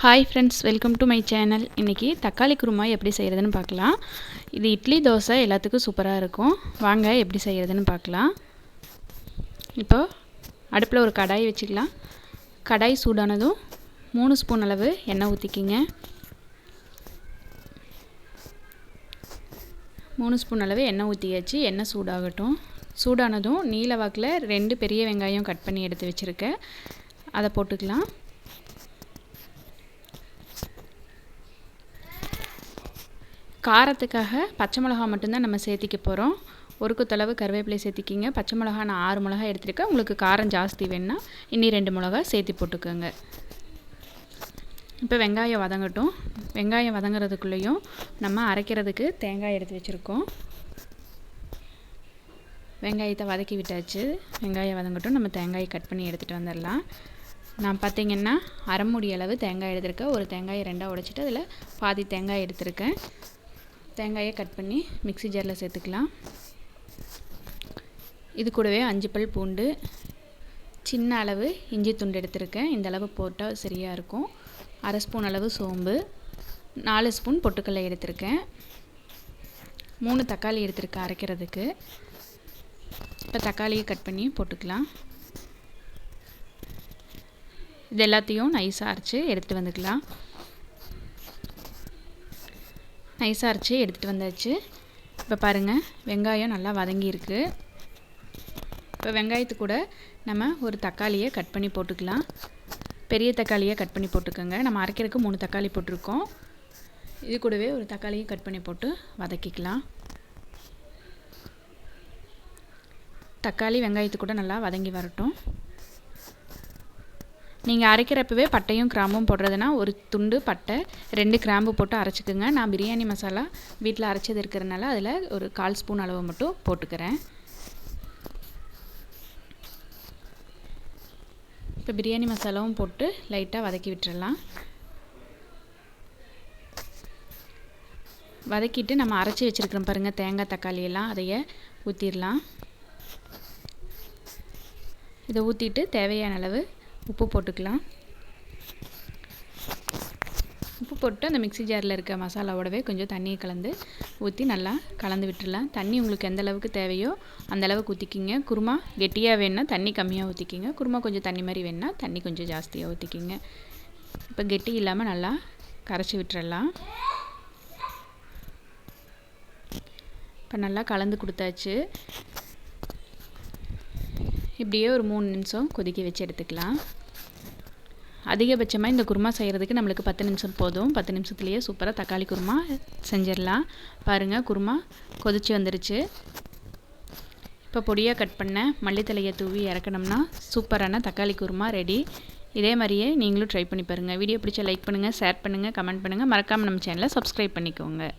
Hi friends, welcome to my channel. இன்றைக்கி தக்காளி குருமா எப்படி செய்கிறதுன்னு பார்க்கலாம். இது இட்லி தோசை எல்லாத்துக்கும் சூப்பராக இருக்கும். வாங்க எப்படி செய்கிறதுன்னு பார்க்கலாம். இப்போது அடுப்பில் ஒரு கடாய் வச்சுக்கலாம். கடாய் சூடானதும் 3 ஸ்பூன் அளவு எண்ணெய் ஊற்றிக்கிங்க. 3 ஸ்பூன் அளவு எண்ணெய் ஊற்றியாச்சு. எண்ணெய் சூடாகட்டும். சூடானதும் நீல வாக்கில் 2 பெரிய வெங்காயம் கட் பண்ணி எடுத்து வச்சுருக்கேன், அதை போட்டுக்கலாம். காரத்துக்காக பச்சை மிளகா மட்டும்தான் நம்ம சேர்த்திக்க போகிறோம். ஒரு கொத்தளவு கருவேப்பிலை சேர்த்திக்கிங்க. பச்சை மிளகா நான் 6 மிளகா எடுத்துருக்கேன். உங்களுக்கு காரம் ஜாஸ்தி வேணுன்னா இன்னி 2 மிளகா சேர்த்தி போட்டுக்கோங்க. இப்போ வெங்காயம் வதங்கட்டும். வெங்காயம் வதங்கிறதுக்குள்ளேயும் நம்ம அரைக்கிறதுக்கு தேங்காய் எடுத்து வச்சுருக்கோம். வெங்காயத்தை வதக்கி விட்டாச்சு. வெங்காயம் வதங்கட்டும். நம்ம தேங்காயை கட் பண்ணி எடுத்துகிட்டு வந்துடலாம். நான் பார்த்திங்கன்னா அரை மூடி அளவு தேங்காய் எடுத்திருக்கேன். ஒரு தேங்காயை 2ஆக உடைச்சிட்டு அதில் பாதி தேங்காய் எடுத்திருக்கேன். தேங்காயை கட் பண்ணி மிக்ஸி ஜாரில் சேர்த்துக்கலாம். இது கூடவே 5 பல் பூண்டு, சின்ன அளவு இஞ்சி துண்டு எடுத்திருக்கேன். இந்த அளவு போட்டால் சரியாக இருக்கும். அரை ஸ்பூன் அளவு சோம்பு, 4 ஸ்பூன் பொட்டுக்கடலை எடுத்திருக்கேன். 3 தக்காளி எடுத்திருக்கேன் அரைக்கிறதுக்கு. இப்போ தக்காளியை கட் பண்ணி போட்டுக்கலாம். இது எல்லாத்தையும் நைஸாக அரைச்சி எடுத்துகிட்டு வந்துக்கலாம். நைஸாக அரைச்சி எடுத்துகிட்டு வந்தாச்சு. இப்போ பாருங்கள், வெங்காயம் நல்லா வதங்கியிருக்கு. இப்போ வெங்காயத்து கூட நம்ம ஒரு தக்காளியை கட் பண்ணி போட்டுக்கலாம். பெரிய தக்காளியை கட் பண்ணி போட்டுக்கோங்க. நம்ம அரைக்கிறதுக்கு 3 தக்காளி போட்டிருக்கோம். இது கூடவே ஒரு தக்காளியை கட் பண்ணி போட்டு வதக்கிக்கலாம். தக்காளி வெங்காயத்து கூட நல்லா வதங்கி வரட்டும். நீங்கள் அரைக்கிறப்பவே பட்டையும் கிராம்பும் போடுறதுனா ஒரு துண்டு பட்டை, 2 கிராம்பு போட்டு அரைச்சிக்கோங்க. நான் பிரியாணி மசாலா வீட்டில் அரைச்சது இருக்கிறதுனால அதில் ஒரு 1/4 ஸ்பூன் அளவு மட்டும் போட்டுக்கிறேன். இப்போ பிரியாணி மசாலாவும் போட்டு லைட்டாக வதக்கி விட்டுறலாம். வதக்கிட்டு நம்ம அரைச்சி வச்சுருக்கிறோம் பாருங்கள் தேங்காய் தக்காளியெல்லாம், அதையே ஊற்றிடலாம். இதை ஊற்றிட்டு தேவையான அளவு உப்பு போட்டுக்கலாம். உப்பு போட்டு அந்த மிக்ஸி ஜாரில் இருக்க மசாலாவோடவே கொஞ்சம் தண்ணியை கலந்து ஊற்றி நல்லா கலந்து விட்டுடலாம். தண்ணி உங்களுக்கு எந்த அளவுக்கு தேவையோ அந்த அளவுக்கு ஊற்றிக்கிங்க. குருமா கெட்டியாக வேணுன்னா தண்ணி கம்மியாக ஊற்றிக்கிங்க. குருமா கொஞ்சம் தண்ணி மாதிரி வேணுன்னா தண்ணி கொஞ்சம் ஜாஸ்தியாக ஊற்றிக்கிங்க. இப்போ கெட்டி இல்லாமல் நல்லா கரைச்சி விட்டுறலாம். இப்போ நல்லா கலந்து கொடுத்தாச்சு. இப்படியே ஒரு 3 நிமிஷம் கொதிக்க வச்சு எடுத்துக்கலாம். அதிகபட்சமாக இந்த குருமா செய்கிறதுக்கு நம்மளுக்கு 10 நிமிஷம் போதும். 10 நிமிஷத்துலேயே சூப்பராக தக்காளி குருமா செஞ்சிடலாம். பாருங்கள், குருமா கொதிச்சு வந்துருச்சு. இப்போ பொடியாக கட் பண்ண மல்லித்தலையை தூவி இறக்கணும்னா சூப்பரான தக்காளி குருமா ரெடி. இதே மாதிரியே நீங்களும் ட்ரை பண்ணி பாருங்கள். வீடியோ பிடிச்சா லைக் பண்ணுங்கள், ஷேர் பண்ணுங்கள், கமெண்ட் பண்ணுங்கள். மறக்காமல் நம்ம சேனலை சப்ஸ்கிரைப் பண்ணிக்கோங்க.